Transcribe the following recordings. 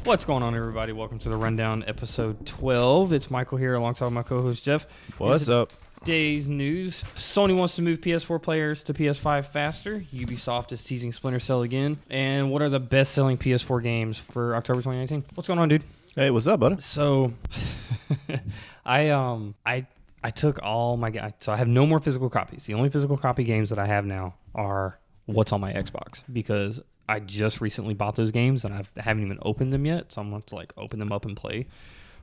What's going on, everybody? Welcome to the Rundown, episode 12. It's Michael here alongside my co-host, Jeff. What's up? Today's news. Sony wants to move PS4 players to PS5 faster. Ubisoft is teasing Splinter Cell again. And what are the best-selling PS4 games for October 2019? What's going on, dude? Hey, what's up, buddy? So, I took all my... So I have no more physical copies. The only physical copy games that I have now are what's on my Xbox, because I just recently bought those games and I haven't even opened them yet, so I'm going to like open them up and play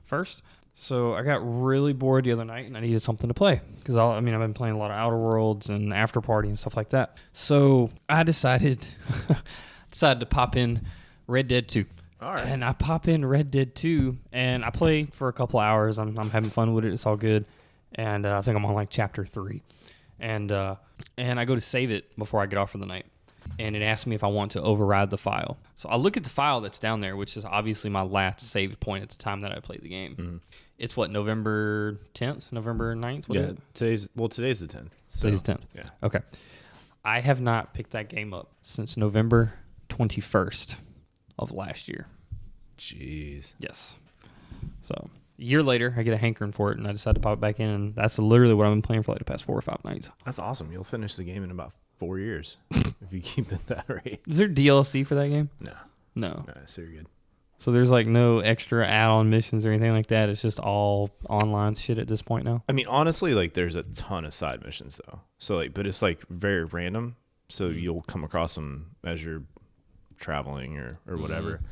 first. So I got really bored the other night and I needed something to play because I've been playing a lot of Outer Worlds and After Party and stuff like that. So I decided to pop in Red Dead 2. All right. And I pop in Red Dead 2 and I play for a couple hours. I'm having fun with it. It's all good. And I think I'm on like chapter 3. And I go to save it before I get off for the night. And it asks me if I want to override the file. So I look at the file that's down there, which is obviously my last saved point at the time that I played the game. Mm-hmm. It's what, November 10th? November 9th? What is it? Today's the 10th. So, today's the 10th. Yeah. Okay. I have not picked that game up since November 21st of last year. Jeez. Yes. So a year later, I get a hankering for it, and I decide to pop it back in, and that's literally what I've been playing for like the past 4 or 5 nights. That's awesome. You'll finish the game in about 4 years if you keep it that rate. Is there DLC for that game? No. So you're good. So there's like no extra add-on missions or anything like that. It's just all online shit at this point now. I mean, honestly, like there's a ton of side missions though. So like, but it's like very random. So you'll come across them as you're traveling or whatever.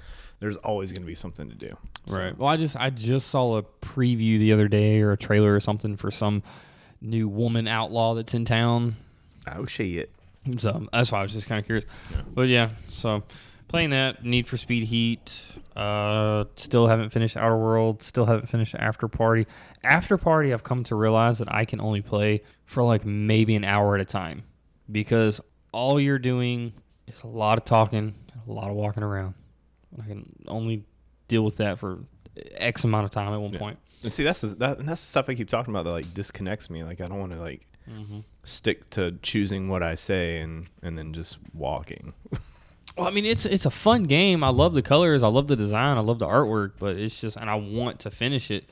There's always going to be something to do. So. Right. Well, I just saw a preview the other day or a trailer or something for some new woman outlaw that's in town. Oh shit. So that's why I was just kind of curious. Yeah. But yeah, so playing that, Need for Speed Heat. Still haven't finished Outer Worlds. Still haven't finished After Party. After Party, I've come to realize that I can only play for like maybe an hour at a time, because all you're doing is a lot of talking, a lot of walking around. I can only deal with that for X amount of time at one point. And see, that's the stuff I keep talking about that like disconnects me. Like I don't want to like stick to choosing what I say and then just walking. Well, I mean, it's a fun game. I love the colors. I love the design. I love the artwork. But it's just, and I want to finish it.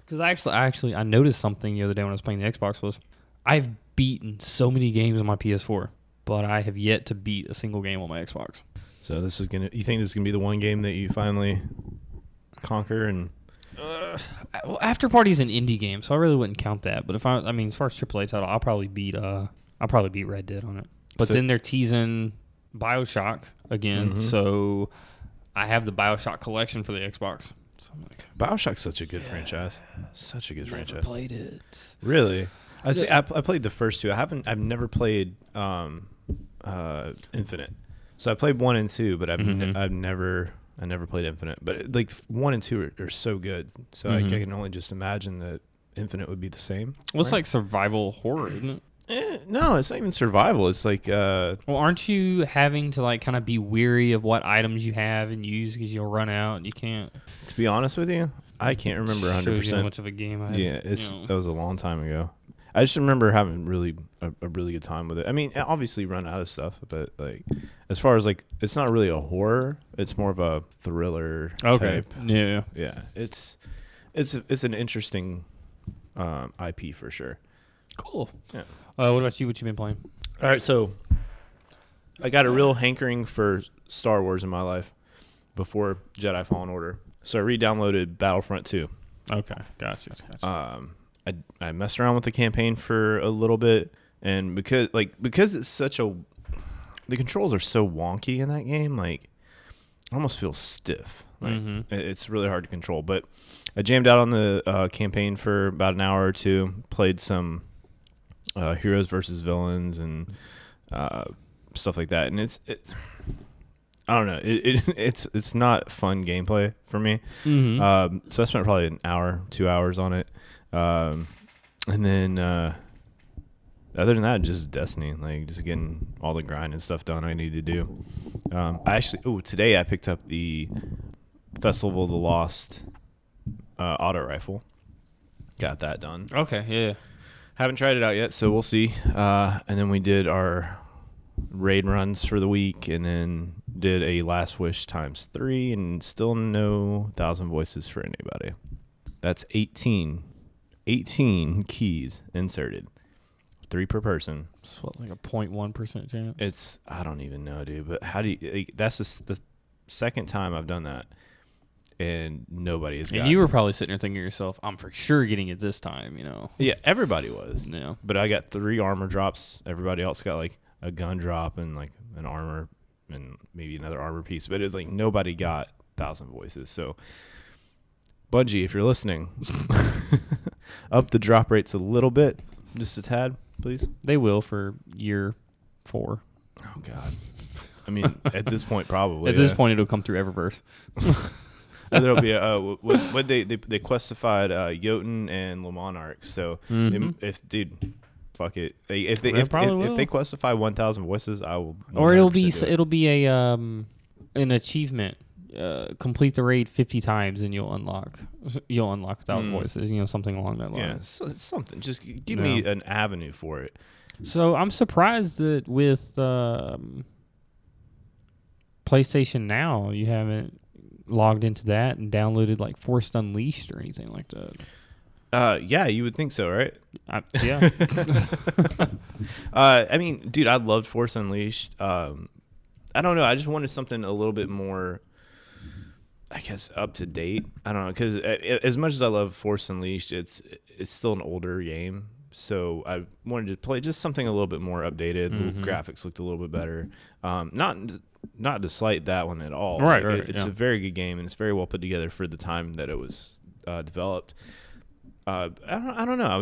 Because I noticed something the other day when I was playing the Xbox was I've beaten so many games on my PS4, but I have yet to beat a single game on my Xbox. So you think this is gonna be the one game that you finally conquer? And well, After Party's an indie game, so I really wouldn't count that. But as far as AAA title, I'll probably beat Red Dead on it. But then they're teasing BioShock again, so I have the BioShock collection for the Xbox. So I'm like, BioShock's such a good franchise. Such a good never franchise. Played it. Really? I played the first two. I've never played Infinite. So I played 1 and 2, but I've never played Infinite. But like 1 and 2 are so good. So I can only just imagine that Infinite would be the same. Well, it's like survival horror, isn't it? No, it's not even survival. It's like well, aren't you having to like kind of be weary of what items you have and use because you'll run out and you can't? To be honest with you, I can't remember 100%. Shows you how much of a game I had. That was a long time ago. I just remember having a really good time with it. I mean, obviously run out of stuff, but like as far as like, it's not really a horror. It's more of a thriller type. Yeah. Yeah. It's an interesting IP for sure. Cool. Yeah. What about you? What you been playing? All right, so I got a real hankering for Star Wars in my life before Jedi Fallen Order, so I re-downloaded Battlefront 2. Okay, gotcha. I messed around with the campaign for a little bit, and because it's such the controls are so wonky in that game, like I almost feel stiff. Like it's really hard to control. But I jammed out on the campaign for about an hour or two, played some heroes versus villains and stuff like that, and it's I don't know, it's not fun gameplay for me. So I spent probably an hour, 2 hours on it. And then other than that, just Destiny, like just getting all the grind and stuff done I need to do. Today I picked up the Festival of the Lost auto rifle. Got that done. Okay, yeah. Haven't tried it out yet, so we'll see. And then we did our raid runs for the week, and then did a Last Wish ×3, and still no 1,000 voices for anybody. That's 18 keys inserted, 3 per person. It's what, like a 0.1% chance? It's, I don't even know, dude. But how do you? That's the second time I've done that, and nobody has. And you were probably sitting there thinking to yourself, "I'm for sure getting it this time," you know? Yeah, everybody was. Yeah. But I got 3 armor drops. Everybody else got like a gun drop and like an armor and maybe another armor piece. But it was like nobody got 1,000 voices. So, Bungie, if you're listening, up the drop rates a little bit, just a tad, please. They will for year 4. Oh God. I mean, at this point, probably. At this point, it'll come through Eververse. And there'll be what they questified Jotun and Le Monarch. So fuck it. If they questify 1,000 voices, I will. Or it'll be a an achievement. Complete the raid 50 times and you'll unlock 1,000 voices. You know, something along that line. Yeah, so it's something. Just give me an avenue for it. So I'm surprised that with PlayStation Now, you haven't logged into that and downloaded like Force Unleashed or anything like that. Yeah, you would think so, right? Yeah. I mean, dude, I loved Force Unleashed. I don't know. I just wanted something a little bit more, I guess, up to date. I don't know, because as much as I love Force Unleashed, it's still an older game. So I wanted to play just something a little bit more updated. The graphics looked a little bit better. Not to slight that one at all. Right. It's a very good game, and it's very well put together for the time that it was developed. I don't know. I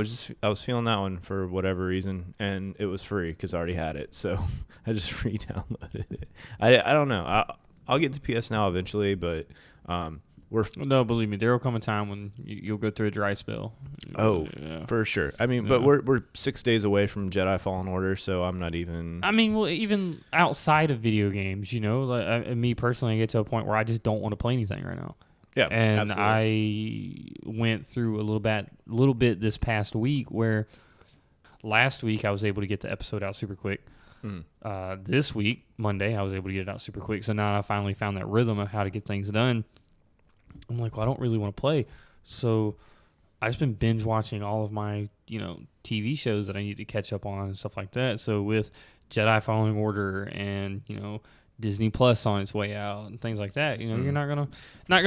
was feeling that one for whatever reason, and it was free because I already had it, so I just re-downloaded it. I don't know. I'll get to PS Now eventually, but no, believe me, there will come a time when you'll go through a dry spell. Oh, yeah. For sure. I mean, but we're 6 days away from Jedi Fallen Order, so I'm not even. I mean, well, even outside of video games, you know, like me personally, I get to a point where I just don't want to play anything right now. Yeah, and absolutely. I went through a little bit this past week where last week I was able to get the episode out super quick. This week, Monday, I was able to get it out super quick. So now I finally found that rhythm of how to get things done. I'm like, well, I don't really want to play. So I've just been binge watching all of my, TV shows that I need to catch up on and stuff like that. So with Jedi Fallen Order and, Disney Plus on its way out and things like that, you're not gonna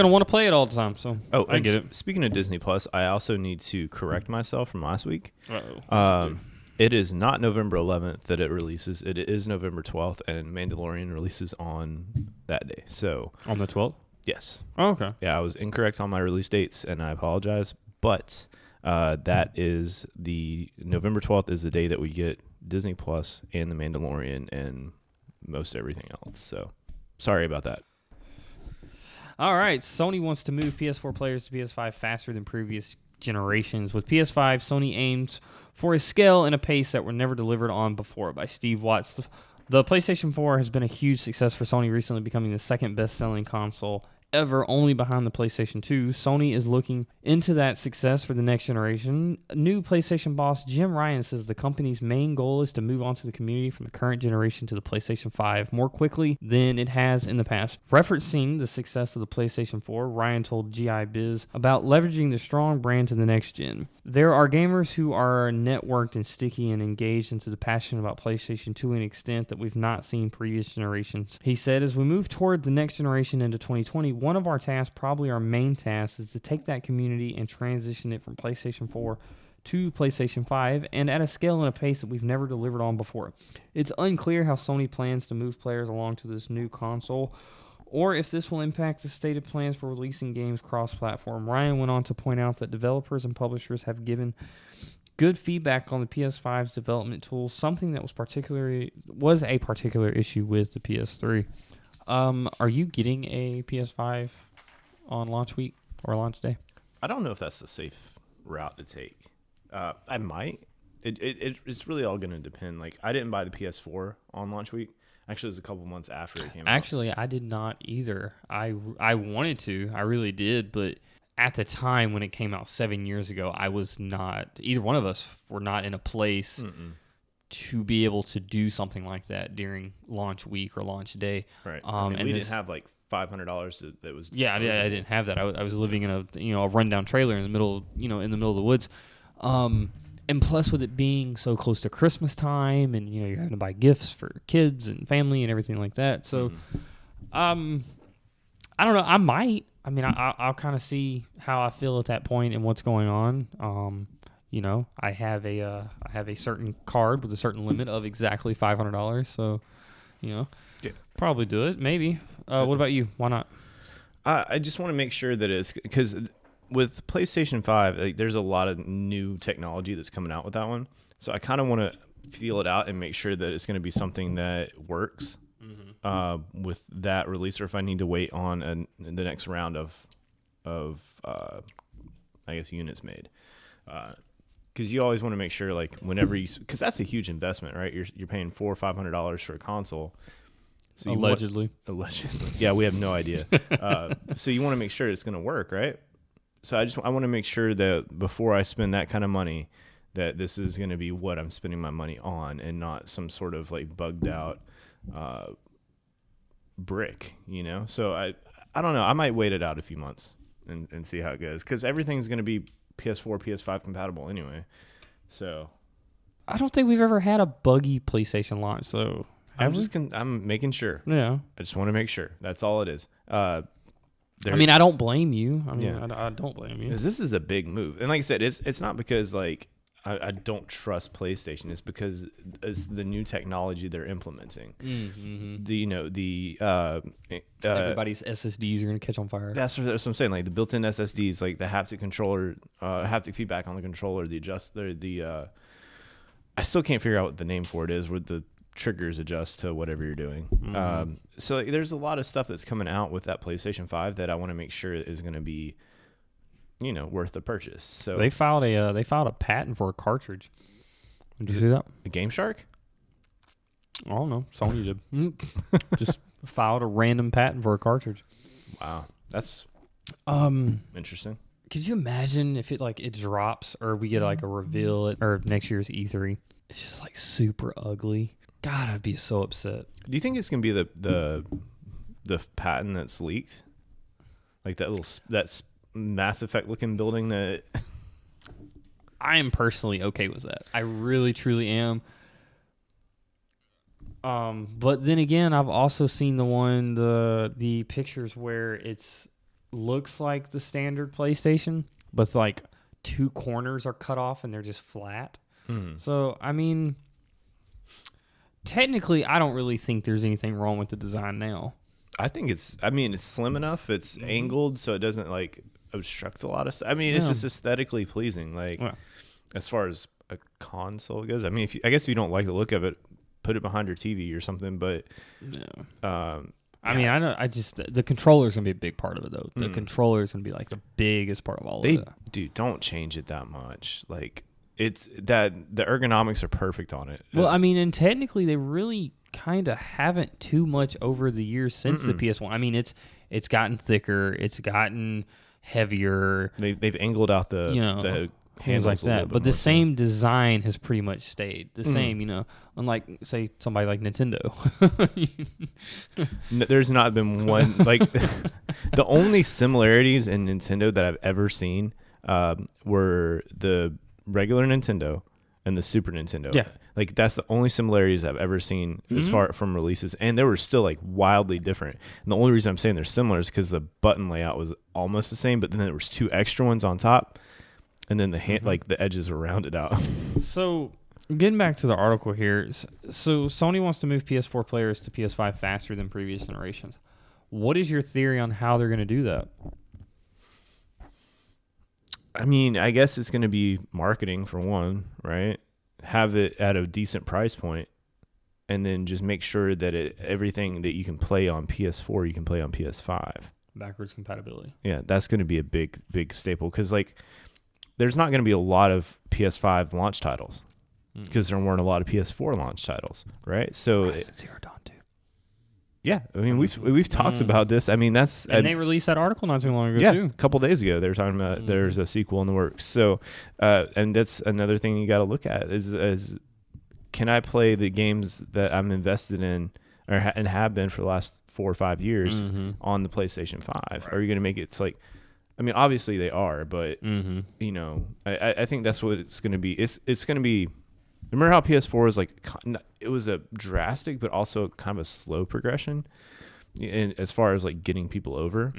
want to play it all the time. So I get it. Speaking of Disney Plus, I also need to correct myself from last week. Uh-oh. It is not November 11th that it releases. It is November 12th, and Mandalorian releases on that day. So on the 12th? Yes. Oh, okay. Yeah, I was incorrect on my release dates, and I apologize. But that is the November 12th is the day that we get Disney Plus and the Mandalorian and most everything else. So sorry about that. All right. Sony wants to move PS4 players to PS5 faster than previous generations. With PS5, Sony aims for a scale and a pace that were never delivered on before. By Steve Watts. The PlayStation 4 has been a huge success for Sony, recently becoming the second best-selling console ever, only behind the PlayStation 2. Sony is looking into that success for the next generation. New PlayStation boss Jim Ryan says the company's main goal is to move on to the community from the current generation to the PlayStation 5 more quickly than it has in the past. Referencing the success of the PlayStation 4, Ryan told GI Biz about leveraging the strong brand to the next gen. There are gamers who are networked and sticky and engaged into the passion about PlayStation to an extent that we've not seen previous generations. He said, as we move toward the next generation into 2020, one of our tasks, probably our main task, is to take that community and transition it from PlayStation 4 to PlayStation 5 and at a scale and a pace that we've never delivered on before. It's unclear how Sony plans to move players along to this new console, or if this will impact the stated plans for releasing games cross-platform. Ryan went on to point out that developers and publishers have given good feedback on the PS5's development tools, something that was a particular issue with the PS3. Are you getting a PS5 on launch week or launch day? I don't know if that's the safe route to take. I might. It's really all going to depend. Like, I didn't buy the PS4 on launch week. Actually, it was a couple months after it came out. Actually, I did not either. I wanted to. I really did, but at the time when it came out 7 years ago, I was not, either one of us were not in a place to be able to do something like that during launch week or launch day. Right. And we didn't have like $500 that was I didn't have that. I was living in a rundown trailer in the middle of the woods. And plus with it being so close to Christmas time and, you're having to buy gifts for kids and family and everything like that. So, I don't know. I might. I mean, I'll kind of see how I feel at that point and what's going on. I have a certain card with a certain limit of exactly $500. So, probably do it. Maybe. What about you? Why not? I just want to make sure that it's because with PlayStation 5, like, there's a lot of new technology that's coming out with that one. So I kind of want to feel it out and make sure that it's going to be something that works with that release, or if I need to wait on the next round of I guess units made. Because you always want to make sure, like, whenever because that's a huge investment, right? You're paying $400 or $500 for a console. So allegedly. Yeah, we have no idea. So you want to make sure it's going to work, right? So I want to make sure that before I spend that kind of money, that this is going to be what I'm spending my money on, and not some sort of like bugged out brick, So I don't know. I might wait it out a few months and see how it goes, because everything's going to be PS4, PS5 compatible anyway. So I don't think we've ever had a buggy PlayStation launch. So I'm making sure. Yeah. I just want to make sure. That's all it is. I don't blame you. I don't blame you. This is a big move. And like I said, it's not because like I don't trust PlayStation. It's because it's the new technology they're implementing. Everybody's SSDs are going to catch on fire. That's what I'm saying. Like the built-in SSDs, like the haptic controller, haptic feedback on the controller, I still can't figure out what the name for it is, where the triggers adjust to whatever you're doing. So there's a lot of stuff that's coming out with that PlayStation 5 that I want to make sure is going to be, worth the purchase. So they filed a patent for a cartridge. Did you see that? A Game Shark? I don't know. Sony did. Just filed a random patent for a cartridge. Wow, that's interesting. Could you imagine if it drops, or we get like a reveal or next year's E3? It's just like super ugly. God, I'd be so upset. Do you think it's gonna be the patent that's leaked, like that Mass Effect looking building that? I am personally okay with that. I really, truly am. But then again, I've also seen the pictures where it's looks like the standard PlayStation, but it's like two corners are cut off and they're just flat. So I mean, technically, I don't really think there's anything wrong with the design now. I think it's slim enough. It's angled so it doesn't like obstruct a lot of stuff. I mean, it's just aesthetically pleasing. Like as far as a console goes, I mean, I guess if you don't like the look of it, put it behind your TV or something. But I mean, I know. The controller's gonna be a big part of it, though. The controller's gonna be like the biggest part of all of it. Dude, don't change it that much. Like it's that the ergonomics are perfect on it. Well, I mean, and technically, they really kind of haven't too much over the years since the PS1. I mean, it's gotten thicker, it's gotten heavier. They've angled out the handles like that, but the same design has pretty much stayed the same. Unlike say somebody like Nintendo. There's not been one like the only similarities in Nintendo that I've ever seen were the regular Nintendo and the Super Nintendo. Yeah. Like that's the only similarities I've ever seen as far from releases, and they were still like wildly different. And the only reason I'm saying they're similar is because the button layout was almost the same, but then there was two extra ones on top, and then the like the edges were rounded out. So getting back to the article here, so Sony wants to move PS4 players to PS5 faster than previous generations. What is your theory on how they're going to do that? I mean, I guess it's going to be marketing for one, right? Have it at a decent price point, and then just make sure that everything that you can play on PS4, you can play on PS5. Backwards compatibility. Yeah, that's going to be a big staple, because like there's not going to be a lot of PS5 launch titles because there weren't a lot of PS4 launch titles, right? So Zero Dawn 2. Yeah, I mean we've talked about this. I mean they released that article not too long ago too. A couple days ago they were talking about there's a sequel in the works. So, and that's another thing you got to look at is can I play the games that I'm invested in and have been for the last 4 or 5 years on the PlayStation 5? Right. Are you going to make it? It's like, I mean, obviously they are, but you know, I think that's what it's going to be. It's going to be. Remember how PS4 was like? It was a drastic, but also kind of a slow progression, as far as like getting people over.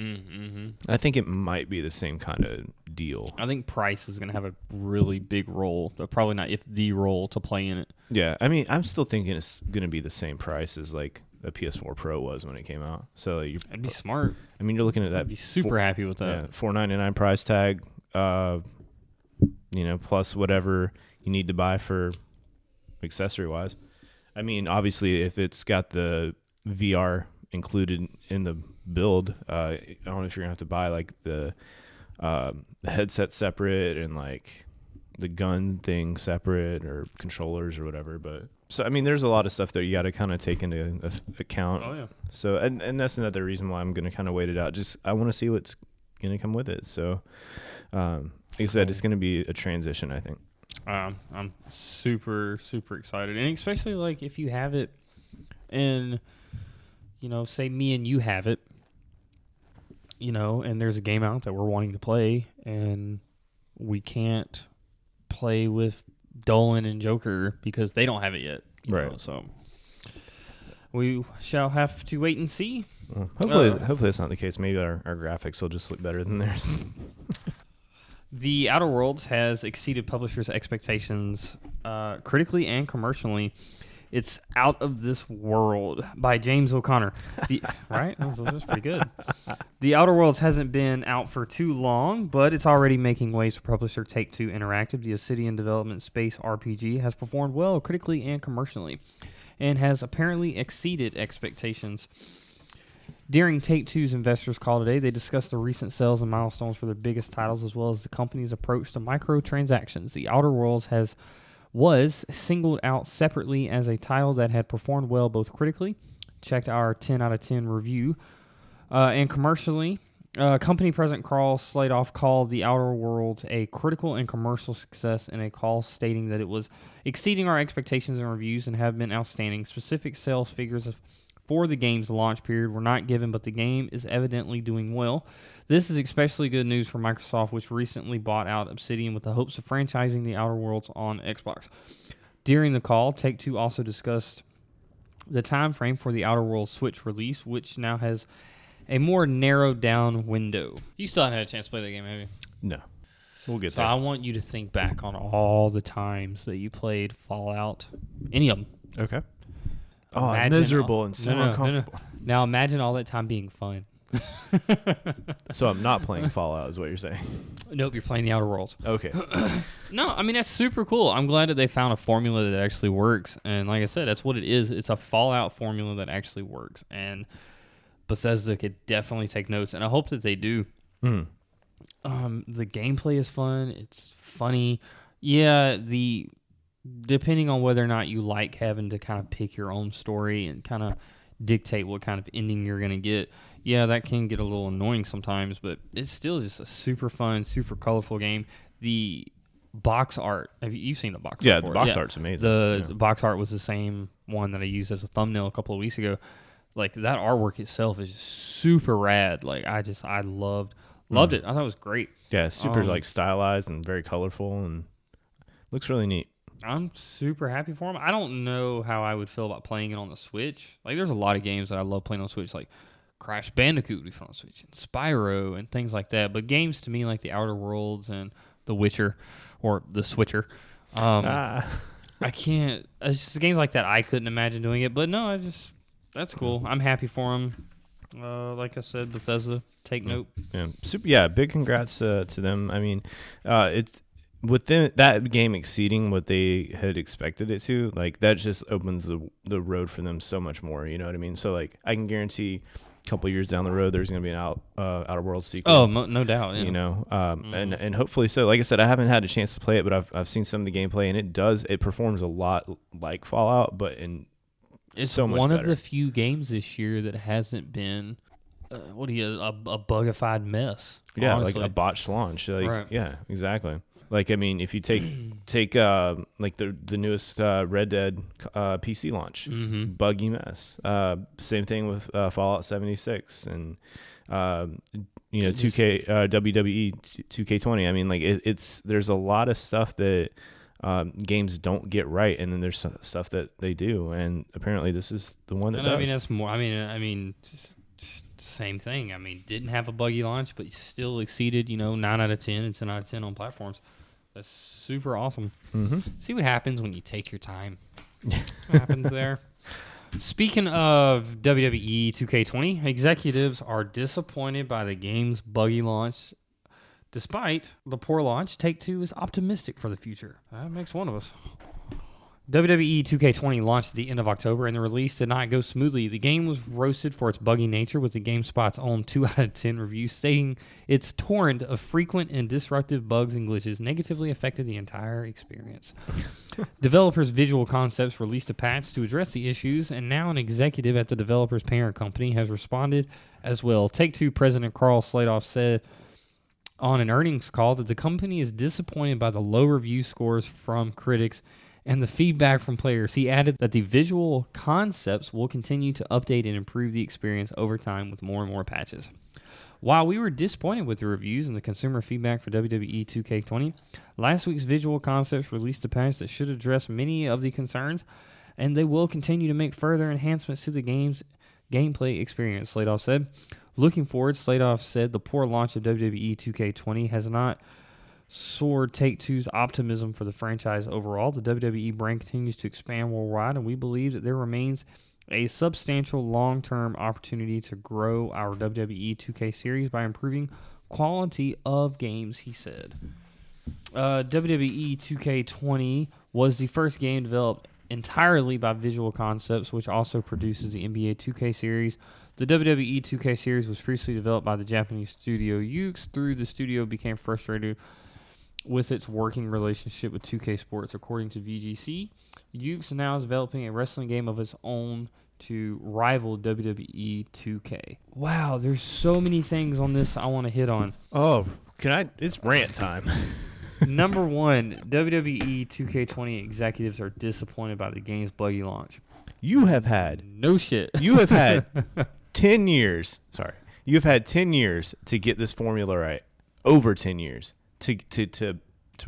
I think it might be the same kind of deal. I think price is going to have a really big role, but probably not if the role to play in it. Yeah, I mean, I'm still thinking it's going to be the same price as like a PS4 Pro was when it came out. So that'd be smart. I mean, you're looking at that. I'd be super happy with that. Yeah, $499 price tag. You know, plus whatever you need to buy for accessory wise. I mean, obviously, if it's got the VR included in the build, I don't know if you're gonna have to buy like the headset separate and like the gun thing separate or controllers or whatever. But so I mean, there's a lot of stuff that you got to kind of take into account. Oh yeah. So and that's another reason why I'm gonna kind of wait it out. Just I want to see what's gonna come with it. So like I said, it's gonna be a transition, I think. I'm super excited, and especially like if you have it, and you know, say me and you have it, you know, and there's a game out that we're wanting to play, and we can't play with Dolan and Joker because they don't have it yet, right? Know, so we shall have to wait and see. Well, hopefully that's not the case. Maybe our graphics will just look better than theirs. The Outer Worlds has exceeded publishers' expectations critically and commercially. It's Out of This World by James O'Connor. Right? That was pretty good. The Outer Worlds hasn't been out for too long, but it's already making waves for publisher Take-Two Interactive. The Obsidian development space RPG has performed well critically and commercially and has apparently exceeded expectations. During Take-Two's investors call today, they discussed the recent sales and milestones for their biggest titles as well as the company's approach to microtransactions. The Outer Worlds was singled out separately as a title that had performed well both critically, checked our 10 out of 10 review, and commercially. Company President Carl Sladoff called The Outer Worlds a critical and commercial success in a call stating that it was exceeding our expectations and reviews and have been outstanding. Specific sales figures for the game's launch period were not given, but the game is evidently doing well. This is especially good news for Microsoft, which recently bought out Obsidian with the hopes of franchising The Outer Worlds on Xbox. During the call, Take-Two also discussed the time frame for the Outer Worlds Switch release, which now has a more narrowed down window. You still haven't had a chance to play that game, have you? No. We'll get there. So I want you to think back on all the times that you played Fallout, any of them. Okay. Oh, it's miserable and so uncomfortable. No. Now imagine all that time being fun. So I'm not playing Fallout is what you're saying? Nope, you're playing the Outer Worlds. Okay. No, I mean, that's super cool. I'm glad that they found a formula that actually works. And like I said, that's what it is. It's a Fallout formula that actually works. And Bethesda could definitely take notes. And I hope that they do. The gameplay is fun. It's funny. Yeah, depending on whether or not you like having to kind of pick your own story and kind of dictate what kind of ending you're going to get, yeah, that can get a little annoying sometimes, but it's still just a super fun, super colorful game. The box art, you've seen the box art? Yeah, the box art's amazing. The box art was the same one that I used as a thumbnail a couple of weeks ago. Like, that artwork itself is just super rad. Like, I loved it. I thought it was great. Yeah, super like stylized and very colorful and looks really neat. I'm super happy for him. I don't know how I would feel about playing it on the Switch. Like, there's a lot of games that I love playing on Switch, like Crash Bandicoot would be fun on Switch, and Spyro, and things like that. But games to me like The Outer Worlds and The Witcher, or The Switcher, I can't. It's just games like that I couldn't imagine doing it. But no, that's cool. I'm happy for him. Like I said, Bethesda, take note. Yeah, super. Yeah, big congrats to them. I mean, it's. With that game exceeding what they had expected it to, like that just opens the road for them so much more. You know what I mean? So like I can guarantee a couple years down the road there's going to be an Outer Worlds sequel. Oh, no doubt. Yeah. You know, and hopefully so. Like I said, I haven't had a chance to play it, but I've seen some of the gameplay and it performs a lot like Fallout, but in It's so much one better. of the few games this year that hasn't been a bugified mess. Yeah, honestly. like a botched launch. Like, Right. Yeah, exactly. Like, I mean, if you take like the newest Red Dead PC launch, buggy mess. Same thing with Fallout 76 and 2K WWE 2K20. I mean, like it's there's a lot of stuff that games don't get right, and then there's stuff that they do, and apparently this is the one that does. I mean, that's more. I mean, just same thing. I mean, didn't have a buggy launch, but still exceeded 9 out of 10 and 10 out of 10 on platforms. That's super awesome. Mm-hmm. See what happens when you take your time. What happens there? Speaking of WWE 2K20, executives are disappointed by the game's buggy launch. Despite the poor launch, Take-Two is optimistic for the future. That makes one of us. WWE 2K20 launched at the end of October, and the release did not go smoothly. The game was roasted for its buggy nature, with the GameSpot's own 2 out of 10 review stating its torrent of frequent and disruptive bugs and glitches negatively affected the entire experience. Developers' Visual Concepts released a patch to address the issues, and now an executive at the developer's parent company has responded as well. Take-Two president Carl Sladoff said on an earnings call that the company is disappointed by the low review scores from critics and the feedback from players. He added that the Visual Concepts will continue to update and improve the experience over time with more and more patches. While we were disappointed with the reviews and the consumer feedback for WWE 2K20, last week's Visual Concepts released a patch that should address many of the concerns, and they will continue to make further enhancements to the game's gameplay experience, Sladoff said. Looking forward, Sladoff said the poor launch of WWE 2K20 has not soared Take-Two's optimism for the franchise overall. The WWE brand continues to expand worldwide, and we believe that there remains a substantial long-term opportunity to grow our WWE 2K series by improving quality of games, he said. WWE 2K20 was the first game developed entirely by Visual Concepts, which also produces the NBA 2K series. The WWE 2K series was previously developed by the Japanese studio Yuke's. The studio became frustrated with its working relationship with 2K Sports, according to VGC. Yuke's now is developing a wrestling game of its own to rival WWE 2K. Wow, there's so many things on this I want to hit on. Oh, it's rant time. Number one, WWE 2K20 executives are disappointed by the game's buggy launch. You have had no shit. You have had 10 years. Sorry. You have had 10 years to get this formula right. Over 10 years to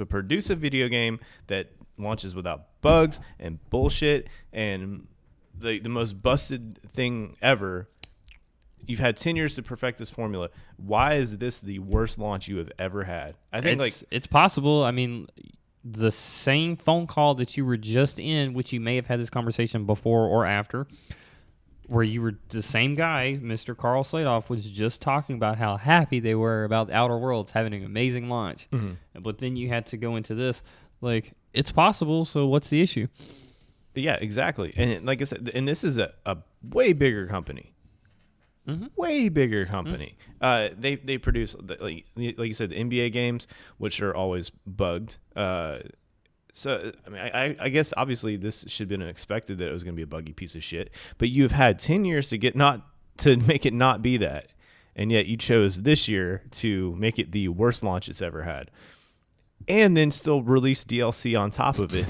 produce a video game that launches without bugs and bullshit and the most busted thing ever. You've had 10 years to perfect this formula. Why is this the worst launch you have ever had? I think it's possible. I mean, the same phone call that you were just in, which you may have had this conversation before or after, where you were the same guy, Mr. Carl Sladoff, was just talking about how happy they were about The Outer Worlds having an amazing launch. Mm-hmm. But then you had to go into this. Like, it's possible, so what's the issue? Yeah, exactly. And like I said, and this is a way bigger company. Mm-hmm. Way bigger company. Mm-hmm. They produce, like you said, the NBA games, which are always bugged. So, I mean, I guess obviously this should have been expected that it was going to be a buggy piece of shit. But you've had 10 years to make it not be that. And yet you chose this year to make it the worst launch it's ever had. And then still release DLC on top of it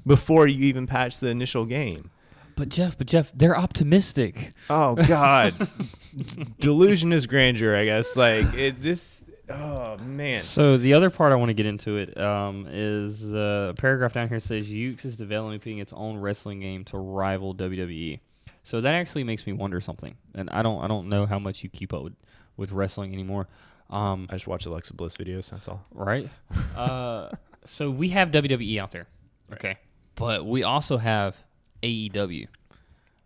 before you even patch the initial game. But Jeff, they're optimistic. Oh God, delusion is grandeur. I guess Oh man. So the other part I want to get into it is a paragraph down here says Yuke's is developing its own wrestling game to rival WWE. So that actually makes me wonder something, and I don't know how much you keep up with wrestling anymore. I just watch Alexa Bliss videos. That's all. Right. So we have WWE out there, okay, but we also have AEW,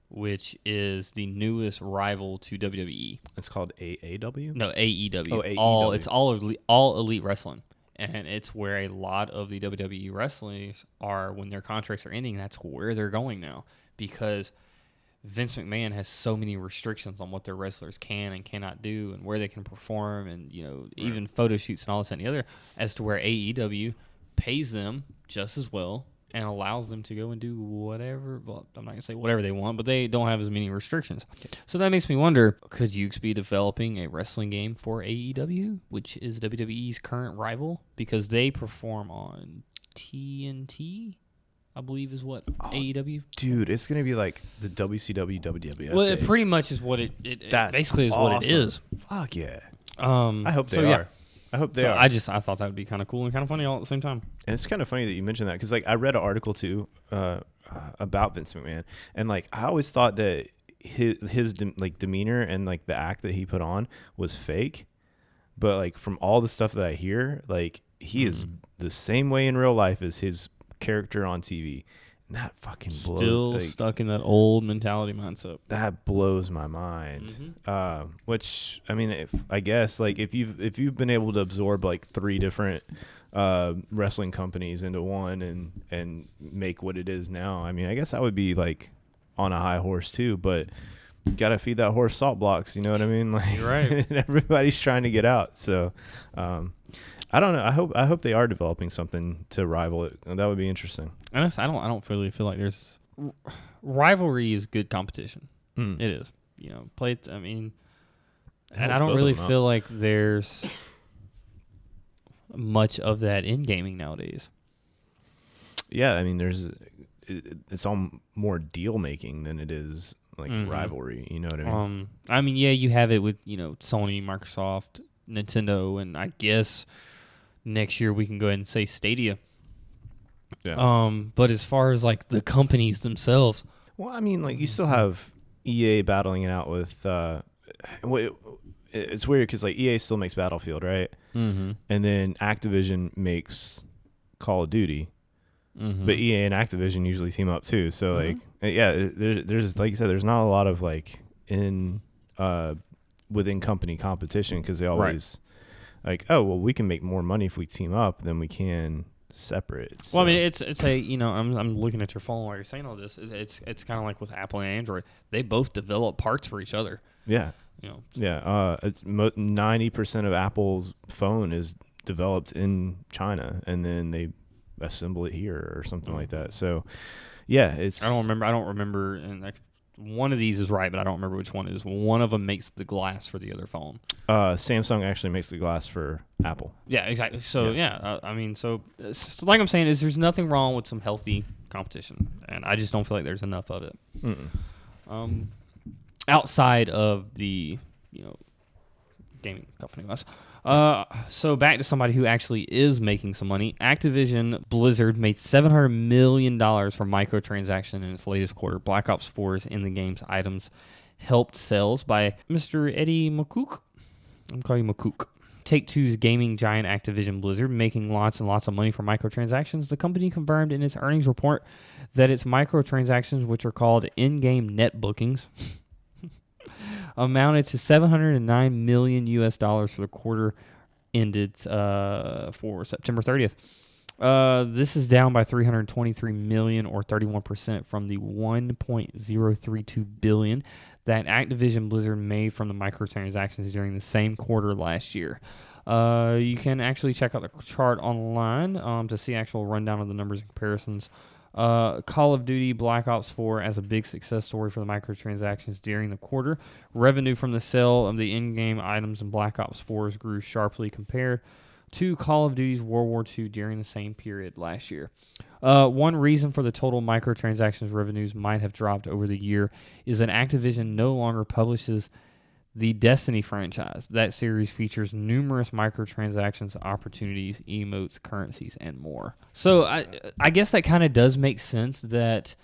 which is the newest rival to WWE. It's called AAW? No, AEW. Oh, AEW. It's all elite wrestling. And it's where a lot of the WWE wrestlers are when their contracts are ending. That's where they're going now because Vince McMahon has so many restrictions on what their wrestlers can and cannot do and where they can perform and, even photo shoots and all this and the other as to where AEW pays them just as well and allows them to go and do whatever. Well, I'm not gonna say whatever they want, but they don't have as many restrictions. So that makes me wonder: could Ukes be developing a wrestling game for AEW, which is WWE's current rival, because they perform on TNT? I believe is what AEW. Dude, it's gonna be like the WCW WWF. Well, days. it pretty much is what it basically is awesome. what it is. Fuck yeah. I hope they are. I hope they are. I thought that would be kind of cool and kind of funny all at the same time. And it's kind of funny that you mentioned that because like I read an article too about Vince McMahon, and like I always thought that his like demeanor and like the act that he put on was fake, but like from all the stuff that I hear, like he is the same way in real life as his character on TV. And that fucking blows. Still like, stuck in that old mentality mindset. That blows my mind. Which I mean, I guess like if you've been able to absorb like 3 different wrestling companies into one and make what it is now, I mean, I guess I would be like on a high horse too. But you gotta feed that horse salt blocks. You know what I mean? Like, you're right. Everybody's trying to get out. So. I don't know. I hope they are developing something to rival it. That would be interesting. Honestly, I don't really feel like there's rivalry is good competition. It is. You know, I mean, and I don't really feel like there's much of that in gaming nowadays. Yeah, I mean, it's all more deal making than it is like rivalry. You know what I mean? I mean, yeah, you have it with Sony, Microsoft, Nintendo, and I guess next year we can go ahead and say Stadia. Yeah. But as far as like the companies themselves, well, I mean, like you still have EA battling it out with. It's weird because like EA still makes Battlefield, right? And then Activision makes Call of Duty, but EA and Activision usually team up too. So like, yeah, there's like you said, there's not a lot of like within company competition because they always like, oh well, we can make more money if we team up than we can separate. So. Well, I mean, it's a I'm looking at your phone while you're saying all this. It's kind of like with Apple and Android. They both develop parts for each other. Yeah. Yeah. 90% of Apple's phone is developed in China, and then they assemble it here or something like that. So, yeah, it's. I don't remember, and like, one of these is right, but I don't remember which one it is. One of them makes the glass for the other phone. Samsung actually makes the glass for Apple. Yeah, exactly. So I mean, so like I'm saying is there's nothing wrong with some healthy competition, and I just don't feel like there's enough of it. Outside of the gaming company wise. So back to somebody who actually is making some money. Activision Blizzard made $700 million from microtransaction in its latest quarter. Black Ops 4's in the game's items helped sales by Mr. Eddie McCook. I'm calling you McCook. Take-Two's gaming giant Activision Blizzard making lots and lots of money from microtransactions. The company confirmed in its earnings report that its microtransactions, which are called in-game net bookings, amounted to $709 million for the quarter ended for September 30th. This is down by $323 million or 31% from the $1.032 billion that Activision Blizzard made from the microtransactions during the same quarter last year. You can actually check out the chart online to see actual rundown of the numbers and comparisons. Call of Duty Black Ops 4 as a big success story for the microtransactions during the quarter. Revenue from the sale of the in-game items in Black Ops 4 grew sharply compared to Call of Duty's World War II during the same period last year. One reason for the total microtransactions revenues might have dropped over the year is that Activision no longer publishes the Destiny franchise. That series features numerous microtransactions, opportunities, emotes, currencies, and more. So I guess that kind of does make sense that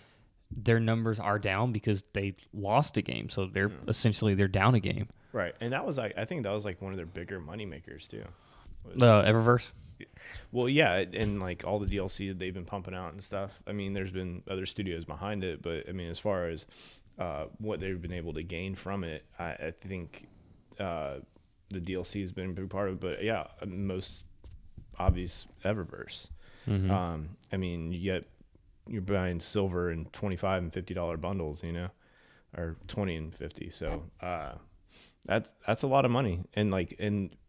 their numbers are down because they lost a game. So they're down a game. Right, and that was I think that was like one of their bigger money makers too. Eververse. Well, yeah, and like all the DLC that they've been pumping out and stuff. I mean, there's been other studios behind it, but I mean, as far as what they've been able to gain from it, I think the DLC has been a big part of it. But yeah, most obvious Eververse. I mean, you're buying silver and $25 and $50 bundles, or 20 and 50. So that's a lot of money. And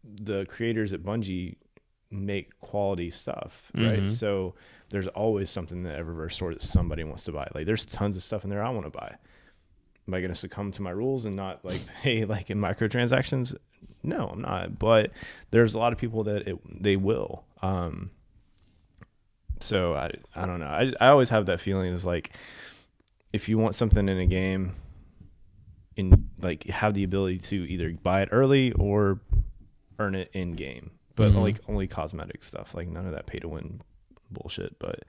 the creators at Bungie make quality stuff, right? Mhm. So there's always something in the Eververse store that somebody wants to buy. Like there's tons of stuff in there I want to buy. Am I going to succumb to my rules and not like pay like in microtransactions? No, I'm not. But there's a lot of people that they will. So I don't know. I always have that feeling is like if you want something in a game, in like have the ability to either buy it early or earn it in game, but like only cosmetic stuff, like none of that pay to win bullshit. But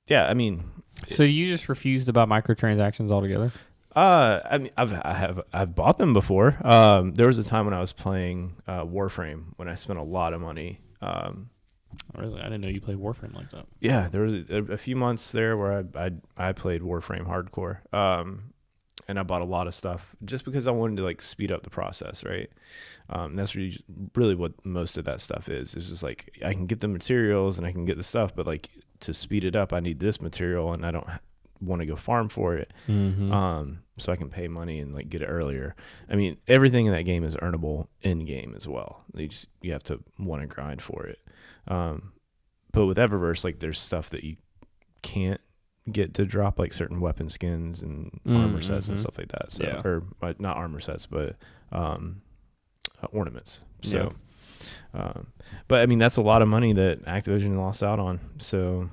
yeah, I mean, So you just refuse to buy microtransactions altogether? I mean, I've bought them before. There was a time when I was playing Warframe when I spent a lot of money. Really, I didn't know you played Warframe like that. Yeah, there was a few months there where I played Warframe hardcore. And I bought a lot of stuff just because I wanted to like speed up the process, right? That's really what most of that stuff is. It's just like I can get the materials and I can get the stuff, but like to speed it up, I need this material and I don't want to go farm for it. So I can pay money and like get it earlier. I mean, everything in that game is earnable in game as well. You have to want to grind for it. But with Eververse, like there's stuff that you can't get to drop, like certain weapon skins and armor sets and stuff like that. So, Yeah. or not armor sets, but ornaments. So, but I mean, that's a lot of money that Activision lost out on. So,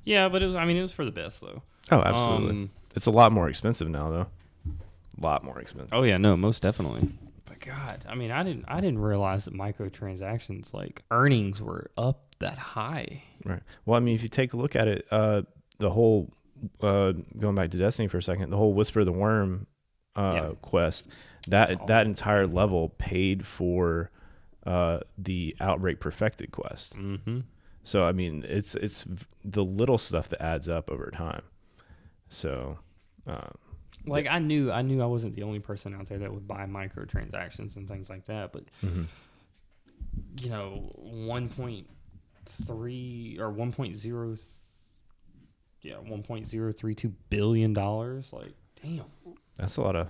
Yeah, but it was for the best though. oh, absolutely. It's a lot more expensive now, though. A lot more expensive. Oh yeah, no, most definitely. But God, I mean, I didn't realize that microtransactions like earnings were up that high. Right. Well, I mean, if you take a look at it, the whole going back to Destiny for a second, the whole Whisper of the Worm quest, that entire level paid for the Outbreak Perfected quest. Mm-hmm. So I mean, it's the little stuff that adds up over time. So, like I knew I wasn't the only person out there that would buy microtransactions and things like that, but you know, 1.3 or 1.032 billion dollars. Like, damn, that's a lot of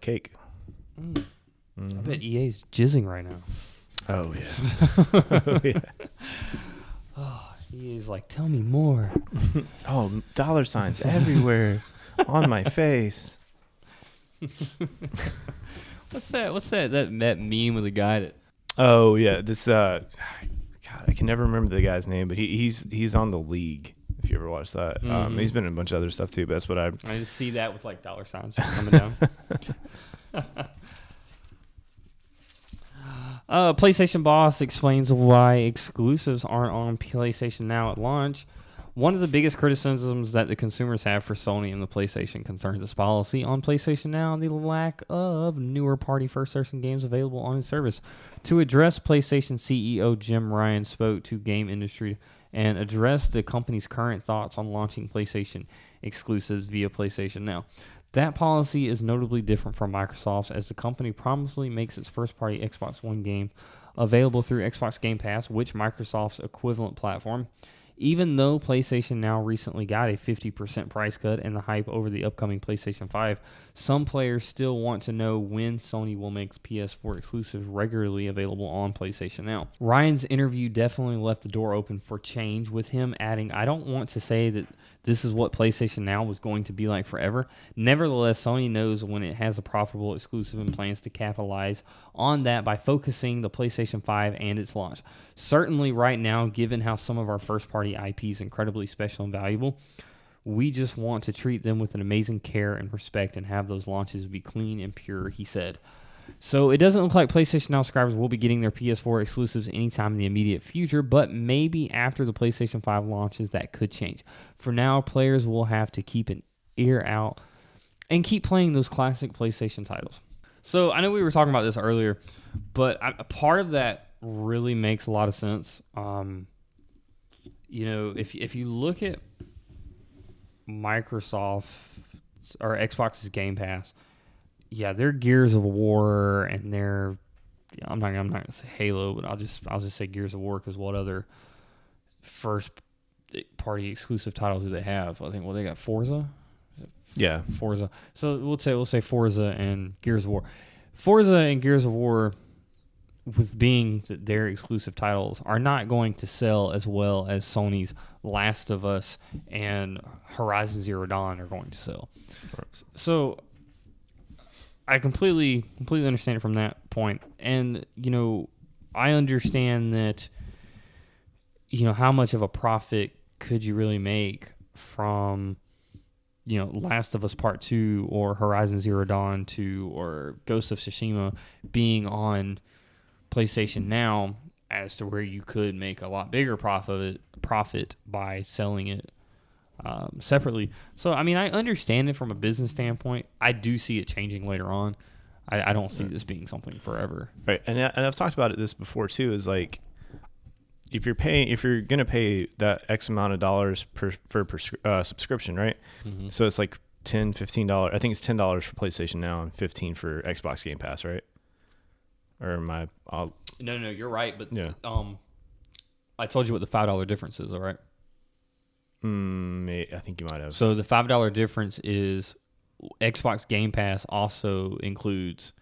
cake. I bet EA's jizzing right now. Oh yeah. Oh, yeah. Oh, EA's like, tell me more. Oh, dollar signs everywhere on my face. What's that meme with the guy that? Oh yeah, this God, I can never remember the guy's name, but he's on The League. If you ever watched that, he's been in a bunch of other stuff too. But that's what I just see that with like dollar signs just coming down. PlayStation boss explains why exclusives aren't on PlayStation Now at launch. One of the biggest criticisms that the consumers have for Sony and the PlayStation concerns its policy on PlayStation Now and the lack of newer party first-person games available on its service. To address, PlayStation CEO Jim Ryan spoke to game industry and addressed the company's current thoughts on launching PlayStation exclusives via PlayStation Now. That policy is notably different from Microsoft's, as the company promptly makes its first-party Xbox One game available through Xbox Game Pass, which Microsoft's equivalent platform. Even though PlayStation Now recently got a 50% price cut and the hype over the upcoming PlayStation 5, some players still want to know when Sony will make PS4 exclusives regularly available on PlayStation Now. Ryan's interview definitely left the door open for change, with him adding, "I don't want to say that this is what PlayStation Now was going to be like forever. Nevertheless, Sony knows when it has a profitable exclusive and plans to capitalize on that by focusing the PlayStation 5 and its launch. Certainly right now, given how some of our first-party IP is incredibly special and valuable, we just want to treat them with an amazing care and respect and have those launches be clean and pure," he said. So it doesn't look like PlayStation Now subscribers will be getting their PS4 exclusives anytime in the immediate future, but maybe after the PlayStation 5 launches, that could change. For now, players will have to keep an ear out and keep playing those classic PlayStation titles. So I know we were talking about this earlier, but a part of that really makes a lot of sense. You know, if you look at Microsoft or Xbox's Game Pass, yeah, their Gears of War and their, I'm not gonna say Halo, but I'll just say Gears of War, because what other first party exclusive titles do they have? I think they got Forza. Yeah, Forza. So we'll say Forza and Gears of War. Forza and Gears of War with being that their exclusive titles are not going to sell as well as Sony's Last of Us and Horizon Zero Dawn are going to sell. Right. So I completely understand it from that point. And, I understand that, how much of a profit could you really make from, Last of Us Part 2 or Horizon Zero Dawn 2 or Ghost of Tsushima being on PlayStation Now, as to where you could make a lot bigger profit by selling it separately. So, I mean, I understand it from a business standpoint. I do see it changing later on. I don't see this being something forever. Right, and I've talked about this before too. Is like, if you're gonna pay that X amount of dollars per subscription, right? Mm-hmm. So it's like $10, $15. I think it's $10 for PlayStation Now and $15 for Xbox Game Pass, right? Or am I? No, you're right. But yeah, I told you what the $5 difference is, all right? I think you might have. So the $5 difference is Xbox Game Pass also includes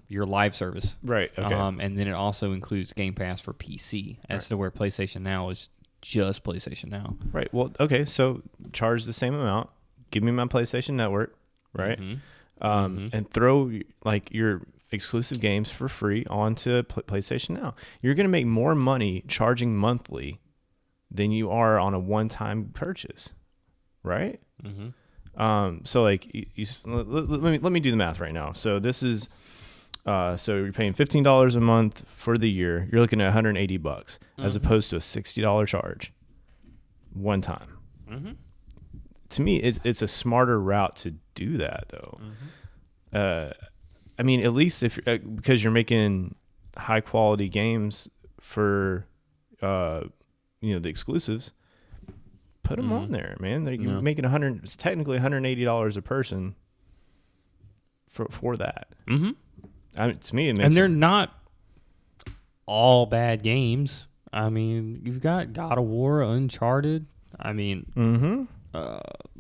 your live service, right? Okay, and then it also includes Game Pass for PC, as to where PlayStation Now is just PlayStation Now. Right. Well, okay. So charge the same amount. Give me my PlayStation Network, right? Mm-hmm. And throw like your exclusive games for free onto PlayStation Now. You're going to make more money charging monthly than you are on a one-time purchase, right? Mm-hmm. So like, let me do the math right now. So this is, so you're paying $15 a month for the year. You're looking at $180 as opposed to a $60 charge one time. Mm-hmm. To me, it's a smarter route to do that, though. Mm-hmm. I mean, at least if because you're making high quality games for, the exclusives, put them on there, man. You're making it's technically $180 a person for that. Mm-hmm. I mean, to me, it makes and they're not all bad games. I mean, you've got God of War, Uncharted. I mean,